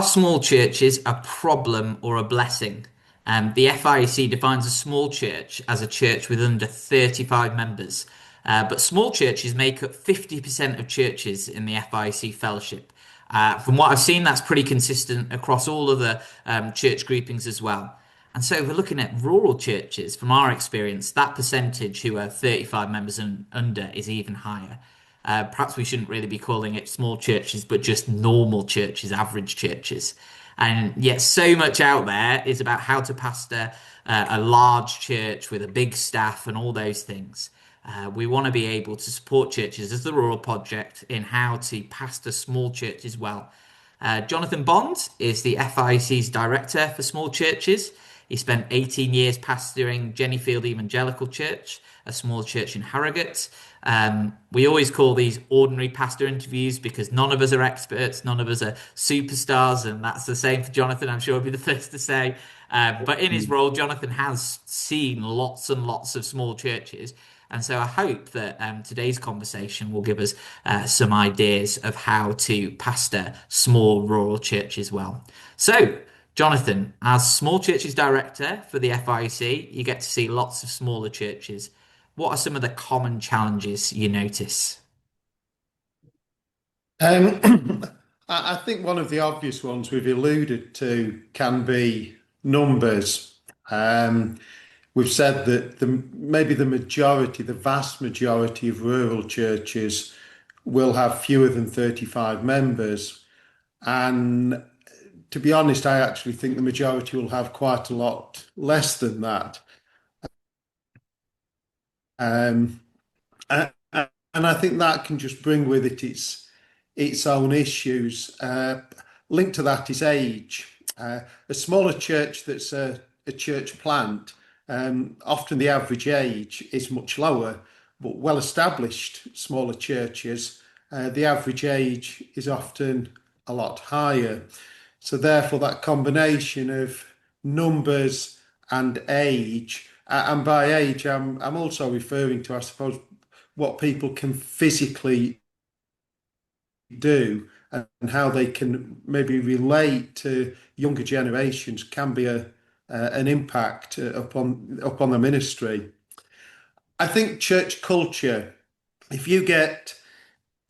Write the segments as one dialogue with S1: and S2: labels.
S1: Are small churches a problem or a blessing? The FIEC defines a small church as a church with under 35 members, but small churches make up 50% of churches in the FIEC fellowship. From what I've seen, that's pretty consistent across all other church groupings as well. And so, if we're looking at rural churches, from our experience, that percentage who are 35 members and under is even higher. Perhaps we shouldn't really be calling it small churches, but just normal churches, average churches. And yet, so much out there is about how to pastor a large church with a big staff and all those things. We want to be able to support churches as the Rural Project in how to pastor small churches well. Jonathan Bond is the FIC's director for small churches. He spent 18 years pastoring Jennyfield Evangelical Church, a small church in Harrogate. We always call these ordinary pastor interviews because none of us are experts, none of us are superstars, and that's the same for Jonathan. I'm sure he'll be the first to say. But in his role, Jonathan has seen lots and lots of small churches. And so I hope that today's conversation will give us some ideas of how to pastor small rural churches well. So, Jonathan, as small churches director for the FIC, you get to see lots of smaller churches. What are some of the common challenges you notice?
S2: Um, I think one of the obvious ones we've alluded to can be numbers. Um, we've said that maybe the majority, the vast majority of rural churches will have fewer than 35 members. And to be honest, I actually think the majority will have quite a lot less than that. Um, a- and I think that can just bring with it its own issues. Linked to that is age. A smaller church that's a church plant, often the average age is much lower, but well-established smaller churches, the average age is often a lot higher. So therefore, that combination of numbers and age, and by age, I'm also referring to, I suppose, what people can physically do and how they can maybe relate to younger generations can be an impact upon the ministry. I think church culture, if you get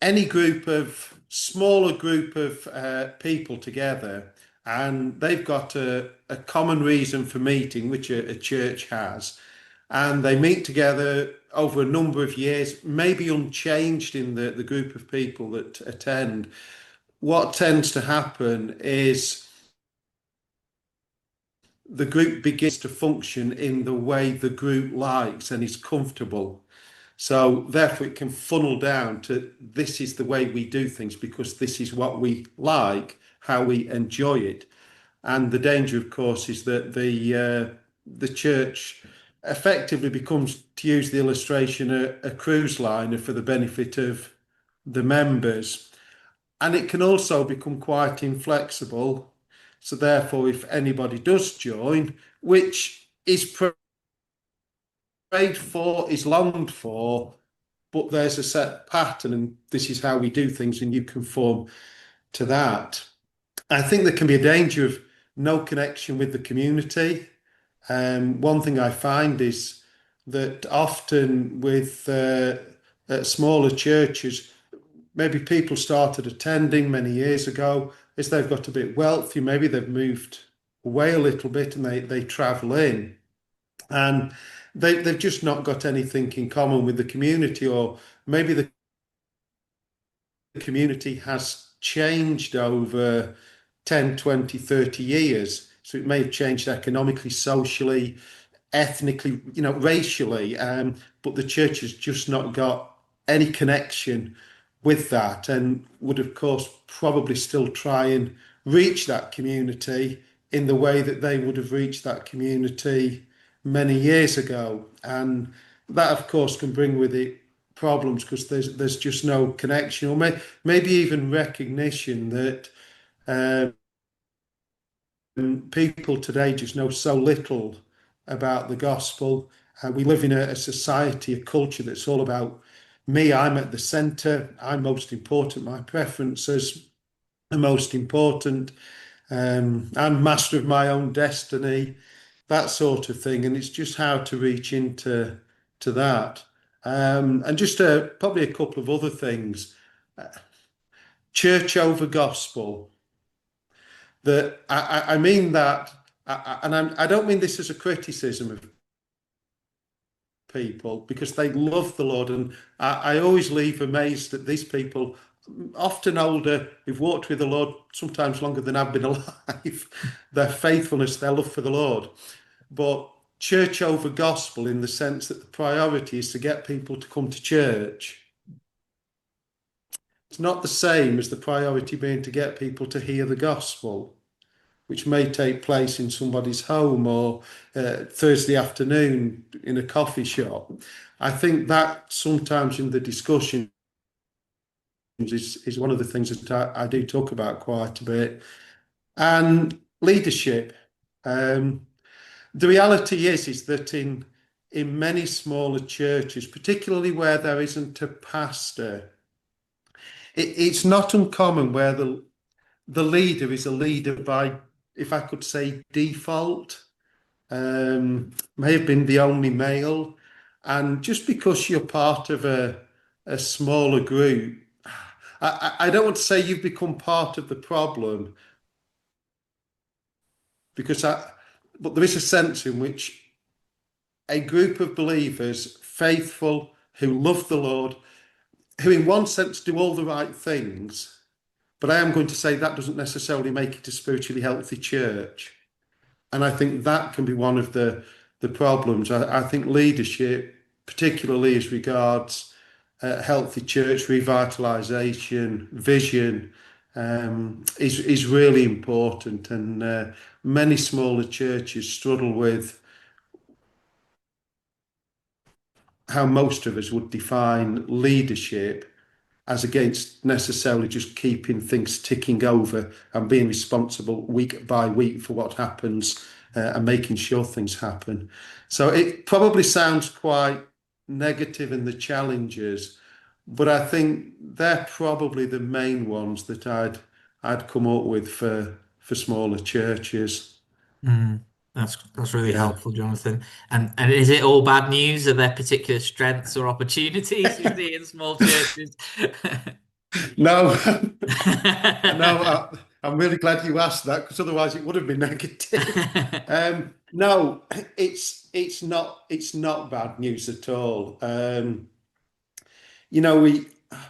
S2: any group of smaller group of people together and they've got a common reason for meeting, which a church has, and they meet together over a number of years, maybe unchanged in the group of people that attend, what tends to happen is the group begins to function in the way the group likes and is comfortable. So therefore it can funnel down to this is the way we do things because this is what we like, how we enjoy it. And the danger, of course, is that the church effectively becomes, to use the illustration, a cruise liner for the benefit of the members. And it can also become quite inflexible. So therefore, if anybody does join, which is prayed for, is longed for, but there's a set pattern and this is how we do things and you conform to that. I think there can be a danger of no connection with the community. One thing I find is that often with smaller churches, maybe people started attending many years ago as they've got a bit wealthy, maybe they've moved away a little bit and they travel in and they've just not got anything in common with the community, or maybe the community has changed over 10, 20, 30 years. So it may have changed economically, socially, ethnically, racially, but the church has just not got any connection with that and would, of course, probably still try and reach that community in the way that they would have reached that community many years ago. And that, of course, can bring with it problems because there's just no connection or maybe even recognition that um, people today just know so little about the gospel. We live in a society, a culture that's all about me. I'm at the center. I'm most important. My preferences are most important. I'm master of my own destiny, that sort of thing. And it's just how to reach into to that. And just probably a couple of other things. Church over gospel. That I mean that, and I don't mean this as a criticism of people because they love the Lord, and I always leave amazed at these people, often older, who've walked with the Lord sometimes longer than I've been alive. Their faithfulness, their love for the Lord, but church over gospel in the sense that the priority is to get people to come to church. It's not the same as the priority being to get people to hear the gospel, which may take place in somebody's home or Thursday afternoon in a coffee shop. I think that sometimes in the discussions is one of the things that I do talk about quite a bit. And leadership. Um, the reality is that in many smaller churches, particularly where there isn't a pastor, it's not uncommon where the leader is a leader by, if I could say, default. May have been the only male. And just because you're part of a smaller group, I don't want to say you've become part of the problem because but there is a sense in which a group of believers, faithful, who love the Lord, who in one sense do all the right things, but I am going to say that doesn't necessarily make it a spiritually healthy church. And I think that can be one of the problems. I think leadership, particularly as regards healthy church revitalisation, vision, is really important. And many smaller churches struggle with how most of us would define leadership as against necessarily just keeping things ticking over and being responsible week by week for what happens and making sure things happen. So it probably sounds quite negative in the challenges, but I think they're probably the main ones that I'd come up with for smaller churches.
S1: Mm, that's really
S2: Yeah.
S1: helpful, Jonathan. And is it all bad news? Are there particular strengths or opportunities you see in small churches?
S2: No, no, I'm really glad you asked that because otherwise it would have been negative. No, it's not bad news at all. You know,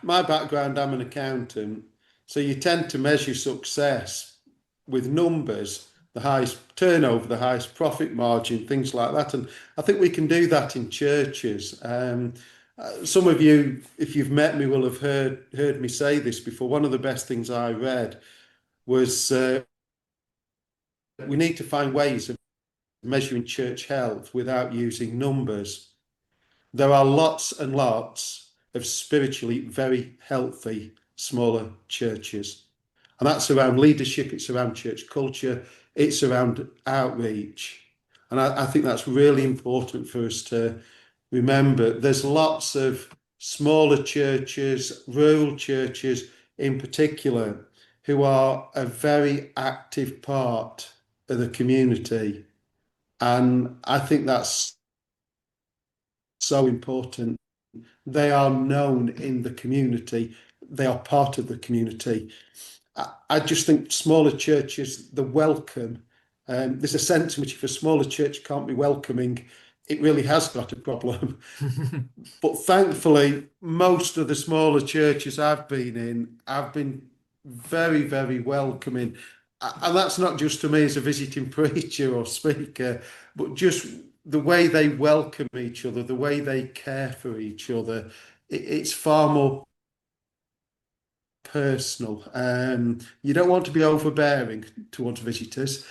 S2: my background, I'm an accountant, so you tend to measure success with numbers, the highest turnover, the highest profit margin, things like that. And I think we can do that in churches. Some of you, if you've met me, will have heard me say this before. One of the best things I read was we need to find ways of measuring church health without using numbers. There are lots and lots of spiritually very healthy smaller churches. And that's around leadership, it's around church culture, it's around outreach. And I think that's really important for us to remember. There's lots of smaller churches, rural churches in particular, who are a very active part of the community. And I think that's so important. They are known in the community, they are part of the community. I just think smaller churches, the welcome, there's a sense in which if a smaller church can't be welcoming, it really has got a problem. But thankfully, most of the smaller churches I've been in have been very, very welcoming. And that's not just to me as a visiting preacher or speaker, but just the way they welcome each other, the way they care for each other. It's far more personal. You don't want to be overbearing towards visitors,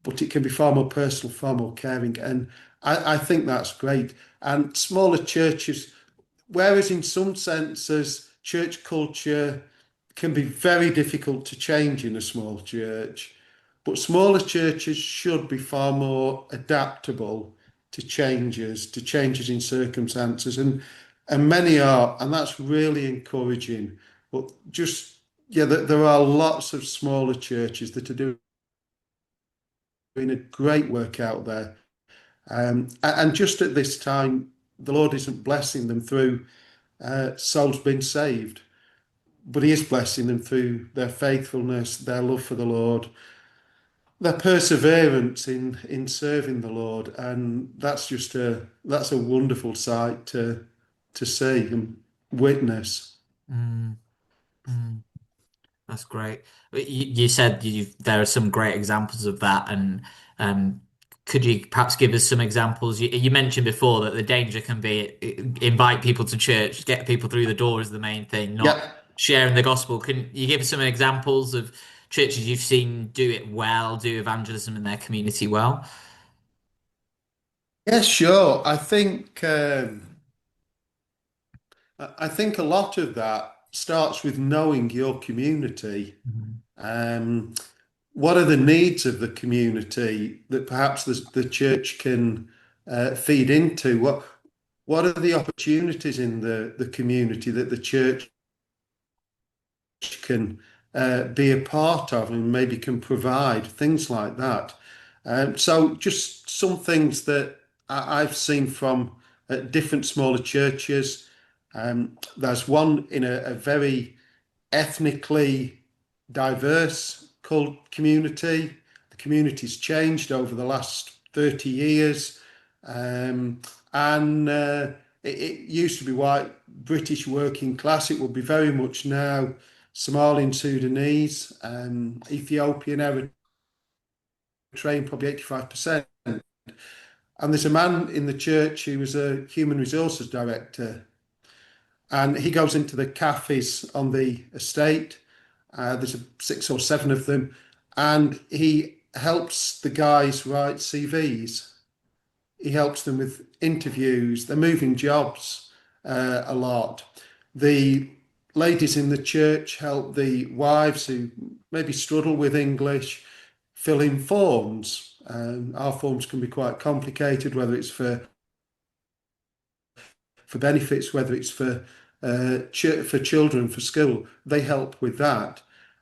S2: but it can be far more personal, far more caring. And I think that's great. And smaller churches, whereas in some senses, church culture can be very difficult to change in a small church, but smaller churches should be far more adaptable to changes in circumstances, and many are, and that's really encouraging. But just yeah, there are lots of smaller churches that are doing doing a great work out there. And just at this time, the Lord isn't blessing them through souls being saved, but He is blessing them through their faithfulness, their love for the Lord, their perseverance in serving the Lord, and that's a wonderful sight to see and witness.
S1: Mm, mm. That's great. You said there are some great examples of that, and um, could you perhaps give us some examples? You mentioned before that the danger can be invite people to church, get people through the door is the main thing, not
S2: Yeah,
S1: sharing the gospel. Can you give us some examples of churches you've seen do it well, do evangelism in their community well?
S2: yeah, sure. I think a lot of that starts with knowing your community.
S1: Mhm.
S2: Um, what are the needs of the community that perhaps the church can feed into? What are the opportunities in the community that the church can be a part of and maybe can provide, things like that. So, just some things that I've seen from different smaller churches. There's one in a very ethnically diverse cult community. The community's changed over the last 30 years. Um, and it used to be white British working class. It would be very much now Somalian, Sudanese, Ethiopian, Eritrean, probably 85%. And there's a man in the church who was a human resources director, and he goes into the cafes on the estate. There's six or seven of them, and he helps the guys write CVs. He helps them with interviews. They're moving jobs a lot. The ladies in the church help the wives who maybe struggle with English fill in forms. Our forms can be quite complicated, whether it's for benefits, whether it's for children for school. They help with that.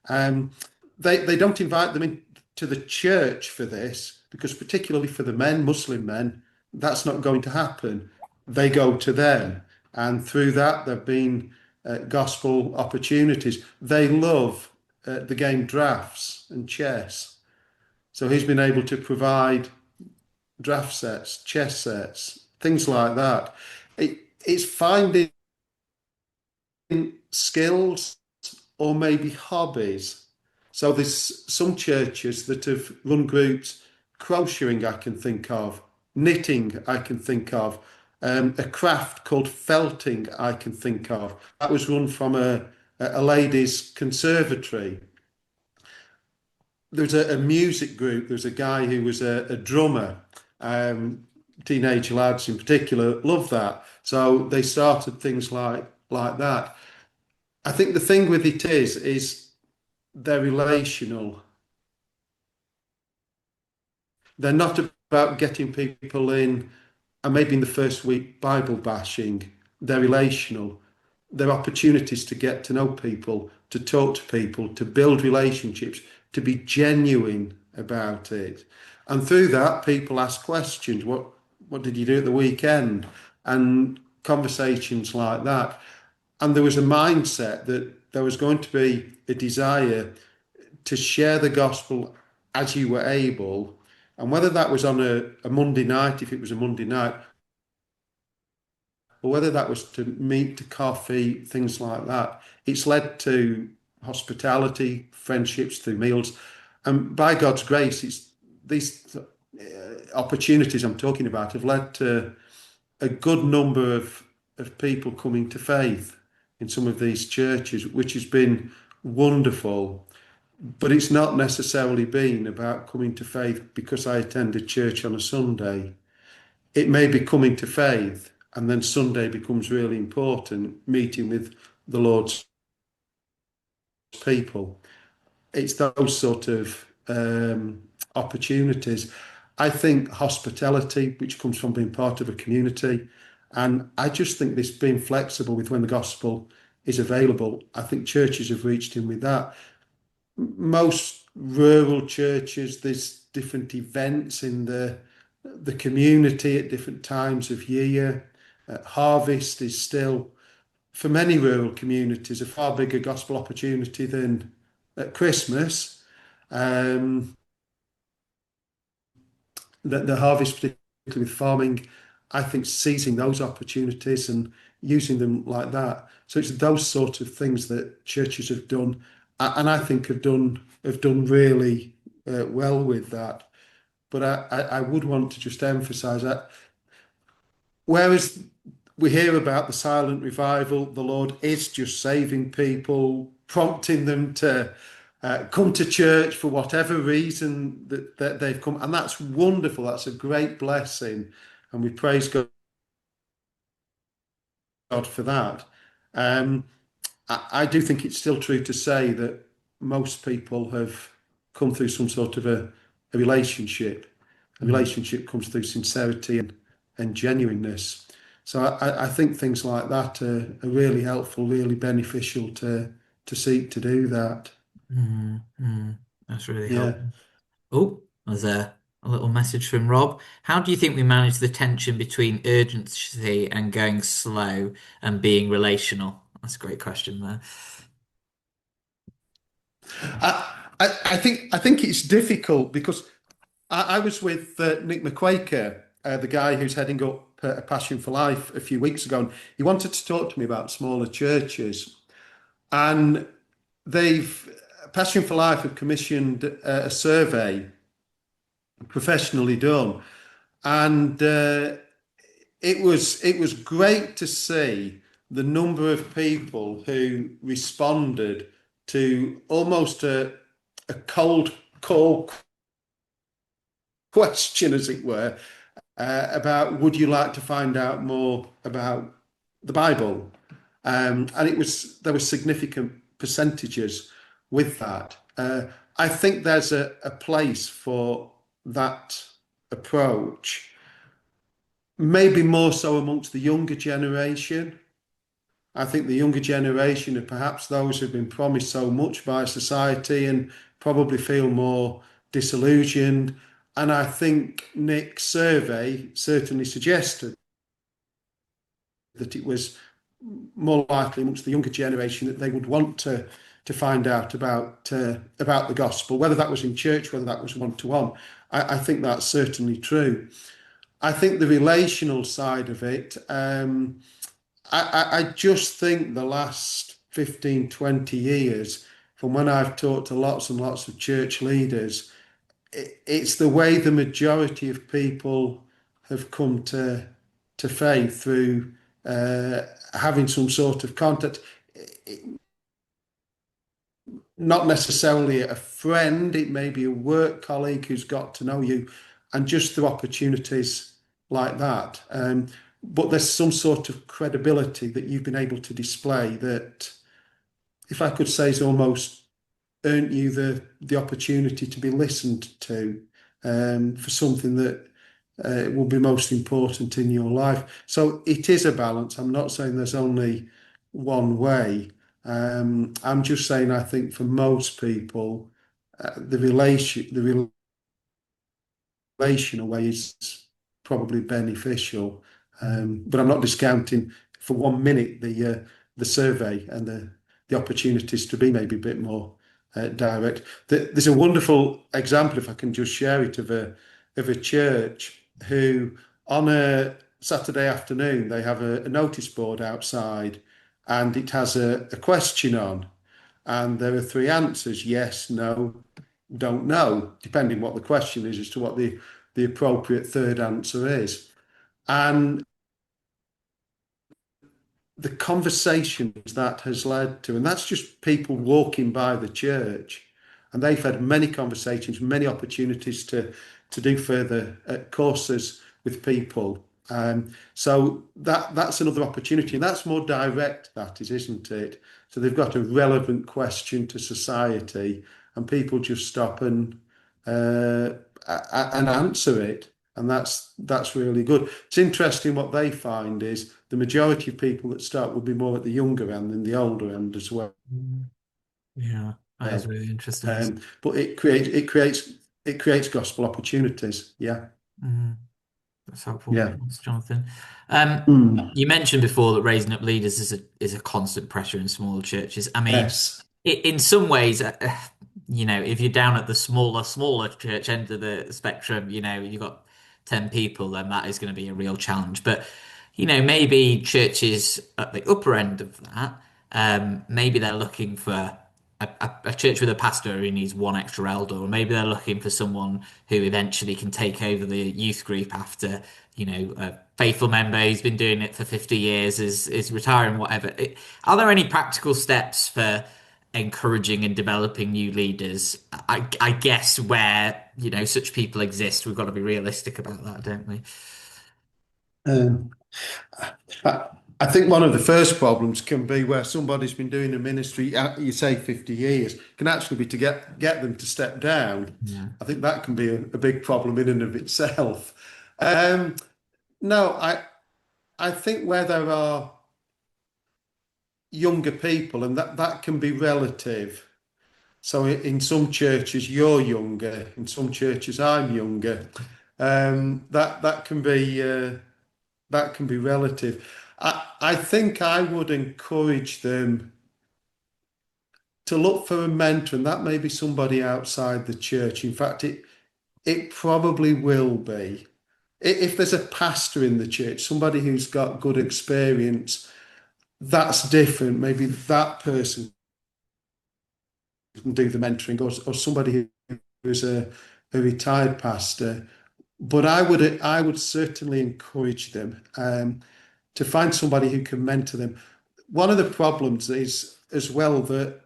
S2: Um, they don't invite them into the church for this because, particularly for the men, Muslim men, that's not going to happen. They go to them, and through that, there've been gospel opportunities. They love the game drafts and chess, so he's been able to provide draft sets, chess sets, things like that. It's finding skills or maybe hobbies. So there's some churches that have run groups, crocheting I can think of, knitting I can think of, a craft called felting I can think of. That was run from a ladies' conservatory. There's a music group. There's a guy who was a drummer. Um, Teenage lads in particular love that. So they started things like that. I think the thing with it is they're relational. They're not about getting people in and maybe in the first week Bible bashing. They're relational. They're opportunities to get to know people, to talk to people, to build relationships, to be genuine about it. And through that, people ask questions. What did you do at the weekend? And conversations like that. And there was a mindset that there was going to be a desire to share the gospel as you were able. And whether that was on a Monday night, if it was a Monday night, or whether that was to meet to coffee, things like that, it's led to hospitality, friendships through meals. And by God's grace, it's these opportunities I'm talking about have led to a good number of people coming to faith in some of these churches, which has been wonderful. But it's not necessarily been about coming to faith because I attended church on a Sunday. It may be coming to faith, and then Sunday becomes really important, meeting with the Lord's people. It's those sort of opportunities. I think hospitality, which comes from being part of a community, and I just think this being flexible with when the gospel is available. I think churches have reached in with that. Most rural churches. There's different events in the community at different times of year. Harvest is still, for many rural communities, a far bigger gospel opportunity than at Christmas. Um, the harvest, particularly with farming, I think seizing those opportunities and using them like that. So it's those sort of things that churches have done, and I think have done really well with that. But I would want to just emphasise that whereas we hear about the silent revival, the Lord is just saving people, prompting them to come to church for whatever reason that they've come. And that's wonderful. That's a great blessing. And we praise God for that. Um, I do think it's still true to say that most people have come through some sort of a relationship. A
S1: Mm.
S2: relationship comes through sincerity and genuineness. So I think things like that are really helpful, really beneficial to seek to do that.
S1: Mm, mm. That's really
S2: Yeah.
S1: helpful. Oh, there's a little message from Rob. How do you think we manage the tension between urgency and going slow and being relational? That's a great question there.
S2: I think it's difficult because I was with Nick McQuaker, the guy who's heading up a Passion for Life a few weeks ago, and he wanted to talk to me about smaller churches. And they've Passion for Life have commissioned a survey professionally done, and it was great to see the number of people who responded to almost a cold call question, as it were, about would you like to find out more about the Bible? And there were significant percentages with that. I think there's a place for that approach, maybe more so amongst the younger generation. I think the younger generation are perhaps those who've been promised so much by society and probably feel more disillusioned. And I think Nick's survey certainly suggested that it was more likely amongst the younger generation that they would want to find out about the gospel, whether that was in church, whether that was one to one. I think that's certainly true. I think the relational side of it, I just think the last 15, 20 years, from when I've talked to lots and lots of church leaders, it's the way the majority of people have come to faith through having some sort of contact, not necessarily a friend, it may be a work colleague who's got to know you, and just through opportunities like that. But there's some sort of credibility that you've been able to display that, if I could say, is almost earned you the opportunity to be listened to for something that will be most important in your life. So it is a balance. I'm not saying there's only one way. I'm just saying I think for most people, the relational way is probably beneficial. But I'm not discounting for 1 minute the survey and the opportunities to be maybe a bit more direct. There's a wonderful example, if I can just share it, of a church who on a Saturday afternoon they have a notice board outside, and it has a question on, and there are three answers: yes, no, don't know, depending what the question is as to what the appropriate third answer is. And the conversations that has led to, and that's just people walking by the church, and they've had many conversations, many opportunities to do further courses with people. So that's another opportunity, and that's more direct. That is, isn't it? So they've got a relevant question to society, and people just stop uh, and answer it, and that's really good. It's interesting what they find is the majority of people that start will be more at the younger end than the older end as well.
S1: Mm. Yeah. That is really interesting.
S2: But it creates gospel opportunities. Yeah,
S1: Mhm. That's helpful.
S2: yeah.
S1: Thanks, Jonathan. Um,
S2: Mm,
S1: you mentioned before that raising up leaders is a constant pressure in smaller churches. I mean,
S2: yes.
S1: in some ways, if you're down at the smaller church end of the spectrum, you've got 10 people, then that is going to be a real challenge. But, maybe churches at the upper end of that, maybe they're looking for a church with a pastor who needs one extra elder, or maybe they're looking for someone who eventually can take over the youth group after, a faithful member who's been doing it for 50 years is retiring, whatever. Are there any practical steps for encouraging and developing new leaders? I guess where, such people exist, we've got to be realistic about that, don't we?
S2: Um, I, I think one of the first problems can be where somebody's been doing a ministry, you say 50 years, can actually be to get them to step down.
S1: Yeah.
S2: I think that can be a big problem in and of itself. Um, no, I think where there are younger people, and that can be relative. So in some churches you're younger, in some churches I'm younger. That can be relative. I think I would encourage them to look for a mentor, and that may be somebody outside the church. In fact, it probably will be. If there's a pastor in the church, somebody who's got good experience, that's different. Maybe that person can do the mentoring, or somebody who's a retired pastor. But I would certainly encourage them to find somebody who can mentor them. One of the problems is as well that,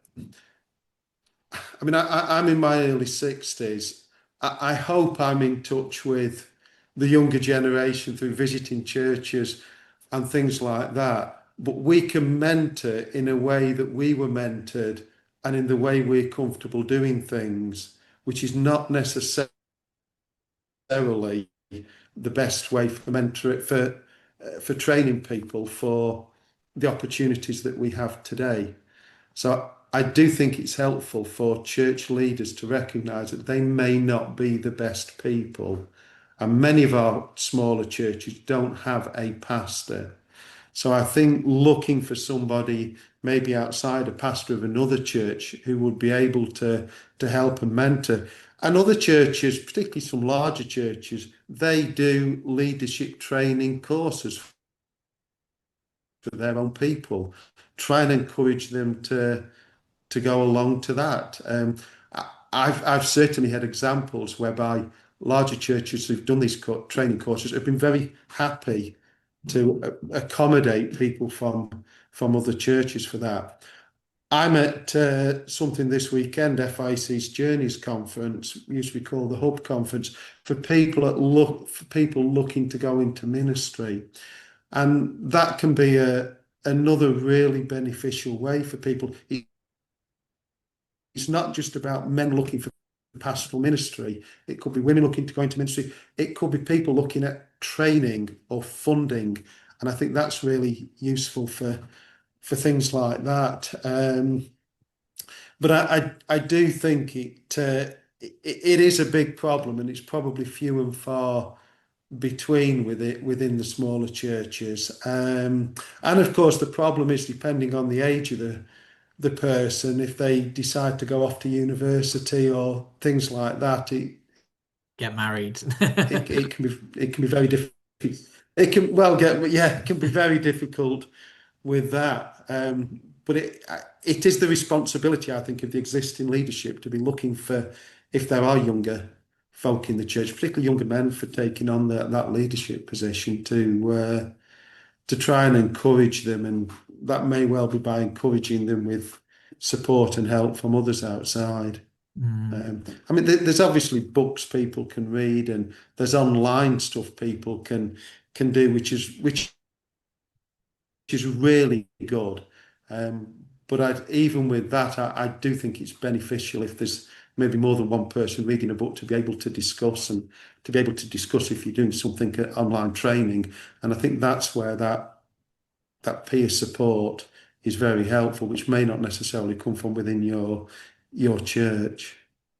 S2: I mean, I'm in my early 60s. I hope I'm in touch with the younger generation through visiting churches and things like that. But we can mentor in a way that we were mentored and in the way we're comfortable doing things, which is not necessarily the best way for training people for the opportunities that we have today. So I do think it's helpful for church leaders to recognize that they may not be the best people. And many of our smaller churches don't have a pastor. So I think looking for somebody maybe outside a pastor of another church who would be able to help and mentor. And other churches, particularly some larger churches, they do leadership training courses for their own people. Try and encourage them to go along to that. I've certainly had examples whereby larger churches who've done these training courses have been very happy to accommodate people from other churches for that. I'm at something this weekend, FIC's Journeys Conference, used to be called the Hub Conference, for people looking to go into ministry, and that can be another really beneficial way for people. It's not just about men looking for pastoral ministry. It could be women looking to go into ministry. It could be people looking at training or funding. And I think that's really useful for things like that. But I do think it is a big problem, and it's probably few and far between with it within the smaller churches. And of course, the problem is depending on the age of the person, if they decide to go off to university or things like that,
S1: Get married.
S2: it can be very difficult. It can well get yeah, it can be very difficult with that. But it is the responsibility, I think, of the existing leadership to be looking for, if there are younger folk in the church, particularly younger men, for taking on that leadership position to try and encourage them, and that may well be by encouraging them with support and help from others outside.
S1: Mm,
S2: I mean, there's obviously books people can read, and there's online stuff people can do, which is really good. But even with that, I do think it's beneficial if there's maybe more than one person reading a book to be able to discuss, and to be able to discuss if you're doing something online training. And I think that's where that peer support is very helpful, which may not necessarily come from within your church.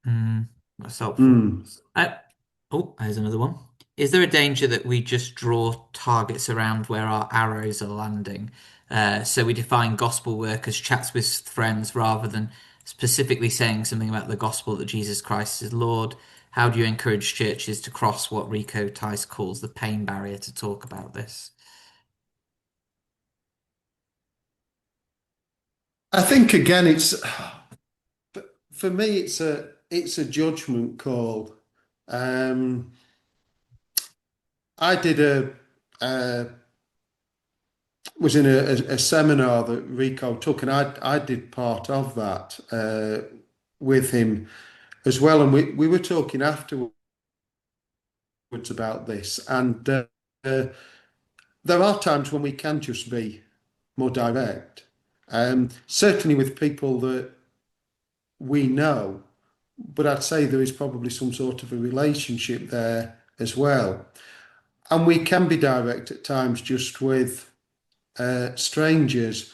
S1: Mm, that's helpful.
S2: Mm.
S1: Uh, oh, there's another one. Is there a danger that we just draw targets around where our arrows are landing? So we define gospel work as chats with friends rather than specifically saying something about the gospel that Jesus Christ is Lord. How do you encourage churches to cross what Rico Tice calls the pain barrier to talk about this?
S2: I think again, it's for me, it's a judgment call. Um, I did a was in a seminar that Rico took, and I did part of that with him as well, and we were talking afterwards about this, and uh, there are times when we can just be more direct. Certainly with people that we know, but I'd say there is probably some sort of a relationship there as well. And we can be direct at times just with strangers.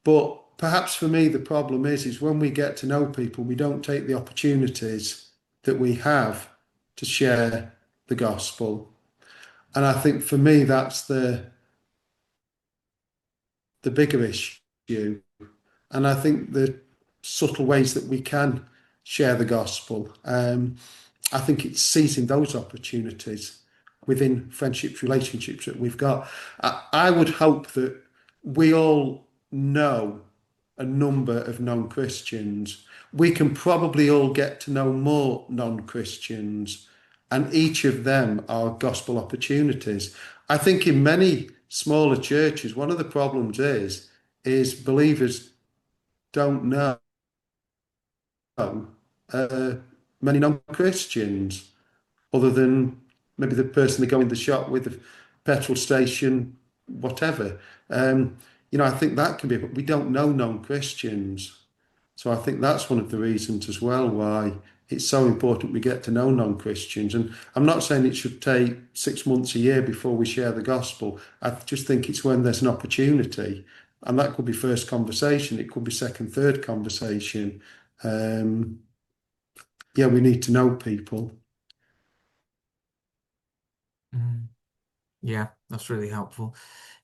S2: But perhaps for me, the problem is when we get to know people, we don't take the opportunities that we have to share the gospel. And I think for me, that's the bigger issue. And I think the subtle ways that we can share the gospel, I think it's seizing those opportunities within friendships, relationships that we've got. I would hope that we all know a number of non Christians. We can probably all get to know more non Christians, and each of them are gospel opportunities. I think in many smaller churches, one of the problems is believers don't know uh, many non-Christians, other than maybe the person they go in the shop with, the petrol station, whatever. Um, I think that can be, but we don't know non-Christians. So I think that's one of the reasons as well why it's so important we get to know non-Christians. And I'm not saying it should take 6 months, a year before we share the gospel. I just think it's when there's an opportunity. And that could be first conversation, it could be second, third conversation. Um, yeah, we need to know people.
S1: Mm, yeah, that's really helpful.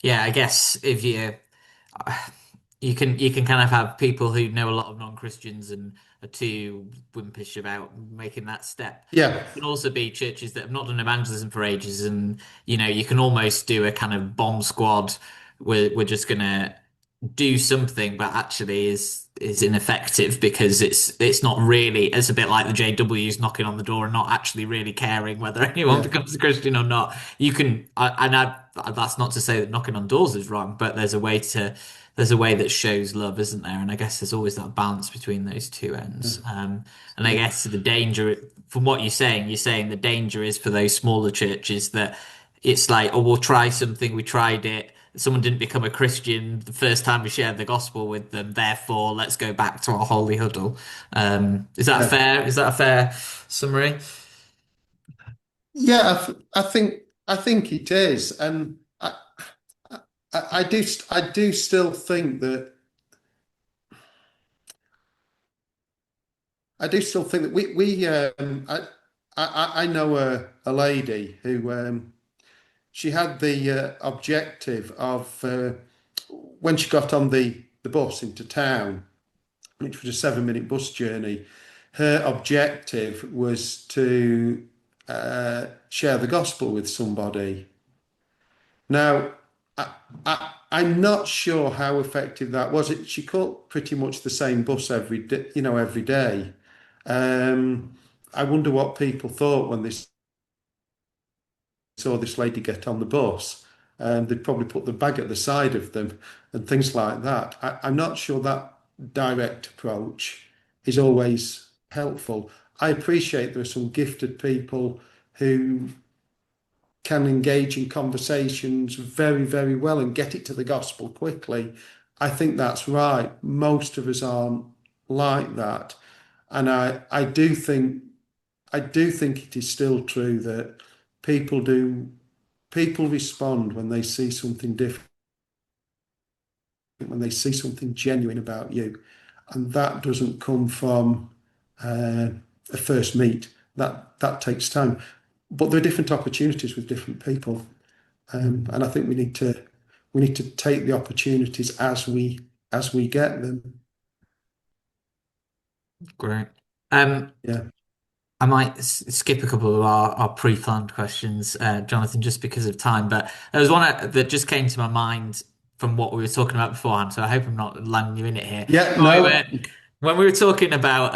S1: Yeah, I guess if you can kind of have people who know a lot of non-Christians and are too wimpish about making that step.
S2: Yeah,
S1: There can also be churches that have not done evangelism for ages, and you can almost do a kind of bomb squad. We're just gonna do something, but actually is ineffective because it's not really. It's a bit like the JWs knocking on the door and not actually really caring whether anyone
S2: yeah,
S1: becomes a Christian or not. You can, that's not to say that knocking on doors is wrong, but there's a way that shows love, isn't there? And I guess there's always that balance between those two
S2: yeah,
S1: ends. And I
S2: yeah.
S1: guess the danger, from what you're saying the danger is for those smaller churches that it's like, oh, we'll try something. We tried it. Someone didn't become a Christian the first time we shared the gospel with them. Therefore, let's go back to our holy huddle. Is that
S2: Yeah.
S1: fair? Is that a fair summary?
S2: Yeah, I think it is, and I do still think that I know a lady who she had the objective of when she got on the bus into town, which was a 7 minute bus journey. Her objective was to share the gospel with somebody. Now, I'm not sure how effective that was. She caught pretty much the same bus every day, every day. Um, I wonder what people thought when they saw this lady get on the bus. They'd probably put the bag at the side of them and things like that. I'm not sure that direct approach is always helpful. I appreciate there are some gifted people who can engage in conversations very, very well and get it to the gospel quickly. I think that's right. Most of us aren't like that. And I do think it is still true that people respond when they see something different, when they see something genuine about you. And that doesn't come from uh, a first meet. That takes time, but there are different opportunities with different people,
S1: Mm,
S2: and I think we need to take the opportunities as we get them.
S1: great. Um,
S2: Yeah,
S1: I might skip a couple of our pre-planned questions, Jonathan, just because of time. But there was one that just came to my mind from what we were talking about beforehand. So I hope I'm not landing you in it here.
S2: yeah,
S1: When we
S2: no,
S1: were, when we were talking about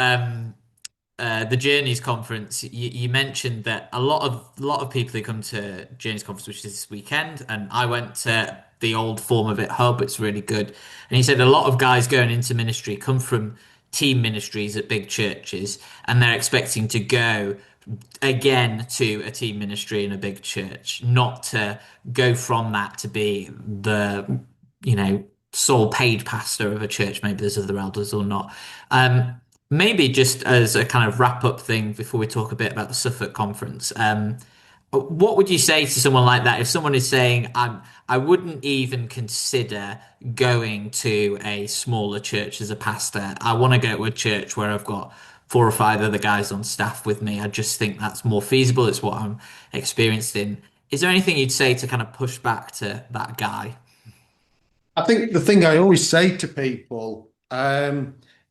S1: the Journeys conference, you mentioned that a lot of people who come to Journeys conference, which is this weekend, and I went to the old Form of It hub. It's really good, and he said a lot of guys going into ministry come from team ministries at big churches, and they're expecting to go again to a team ministry in a big church, not to go from that to be the, you know, sole paid pastor of a church. Maybe there's other elders or not. Maybe just as a kind of wrap up thing before we talk a bit about the Suffolk conference. What would you say to someone like that if someone is saying, I wouldn't even consider going to a smaller church as a pastor. I want to go to a church where I've got four or five other guys on staff with me. I just think that's more feasible. It's what I'm experienced in. Is there anything you'd say to kind of push back to that guy?
S2: I think the thing I always say to people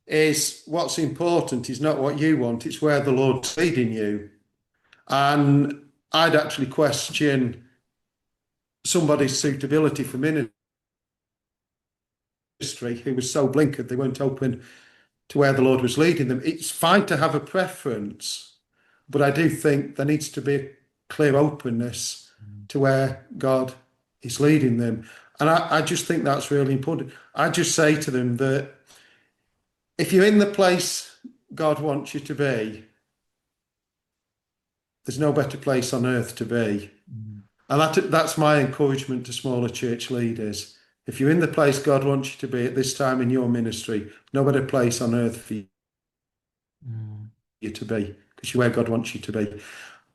S2: is what's important is not what you want, it's where the Lord's leading you. And I'd actually question somebody's suitability for ministry who was so blinkered they weren't open to where the Lord was leading them. It's fine to have a preference, but I do think there needs to be a clear openness to where God is leading them. And I just think that's really important. I just say to them that if you're in the place God wants you to be, there's no better place on earth to be.
S1: Mm,
S2: And that's my encouragement to smaller church leaders. If you're in the place God wants you to be at this time in your ministry, no better place on earth for
S1: mm,
S2: you to be because you're where God wants you to be.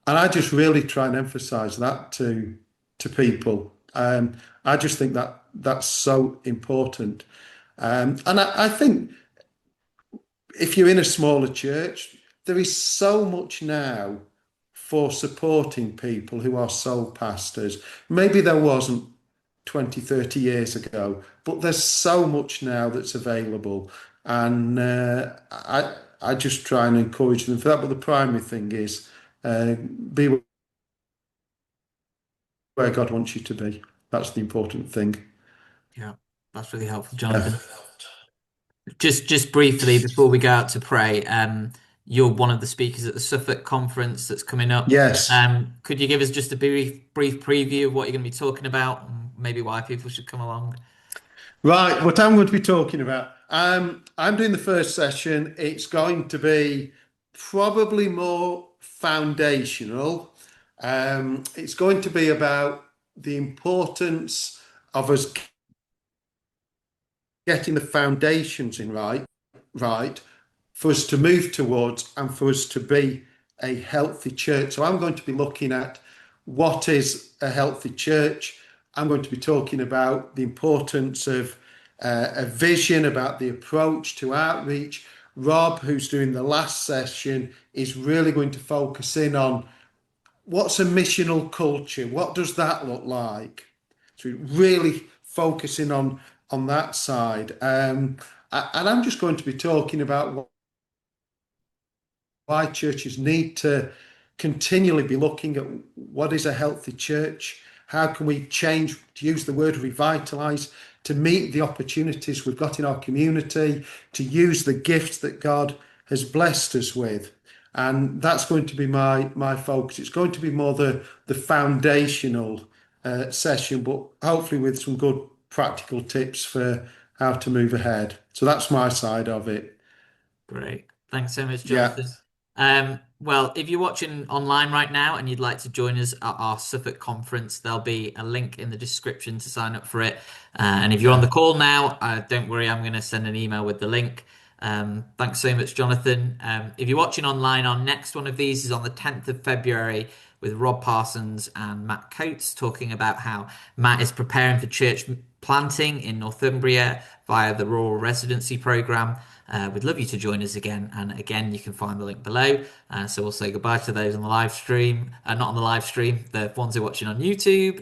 S2: And I just really try and emphasize that to people. I just think that that's so important. And I think if you're in a smaller church, there is so much now for supporting people who are sole pastors. Maybe there wasn't 20, 30 years ago, but there's so much now that's available. And I just try and encourage them for that. But the primary thing is be where God wants you to be. That's the important thing.
S1: yeah, that's really helpful,
S2: Yeah.
S1: Jonathan. Just briefly before we go out to pray, you're one of the speakers at the Suffolk conference that's coming up.
S2: Yes.
S1: Could you give us just a brief preview of what you're going to be talking about, and maybe why people should come along?
S2: Right, what I'm going to be talking about. I'm doing the first session. It's going to be probably more foundational. It's going to be about the importance of us getting the foundations in right, for us to move towards and for us to be a healthy church. So I'm going to be looking at what is a healthy church. I'm going to be talking about the importance of a vision, about the approach to outreach. Rob, who's doing the last session, is really going to focus in on what's a missional culture? What does that look like? So really focusing on that side. And I'm just going to be talking about why churches need to continually be looking at what is a healthy church. How can we change, to use the word revitalize, to meet the opportunities we've got in our community, to use the gifts that God has blessed us with. And that's going to be my focus. It's going to be more the foundational session, but hopefully with some good practical tips for how to move ahead. So that's my side of it.
S1: Great. Thanks so much,
S2: Yeah,
S1: Jonathan. Well, if you're watching online right now and you'd like to join us at our Suffolk conference, there'll be a link in the description to sign up for it. And if you're on the
S2: yeah,
S1: call now, don't worry, I'm going to send an email with the link. Thanks so much, Jonathan. If you're watching online, our next one of these is on the 10th of February with Rob Parsons and Matt Coates talking about how Matt is preparing for church planting in Northumbria via the Rural Residency Programme. We'd love you to join us again. And again, you can find the link below. So we'll say goodbye to those on the live stream, not on the live stream, the ones who are watching on YouTube.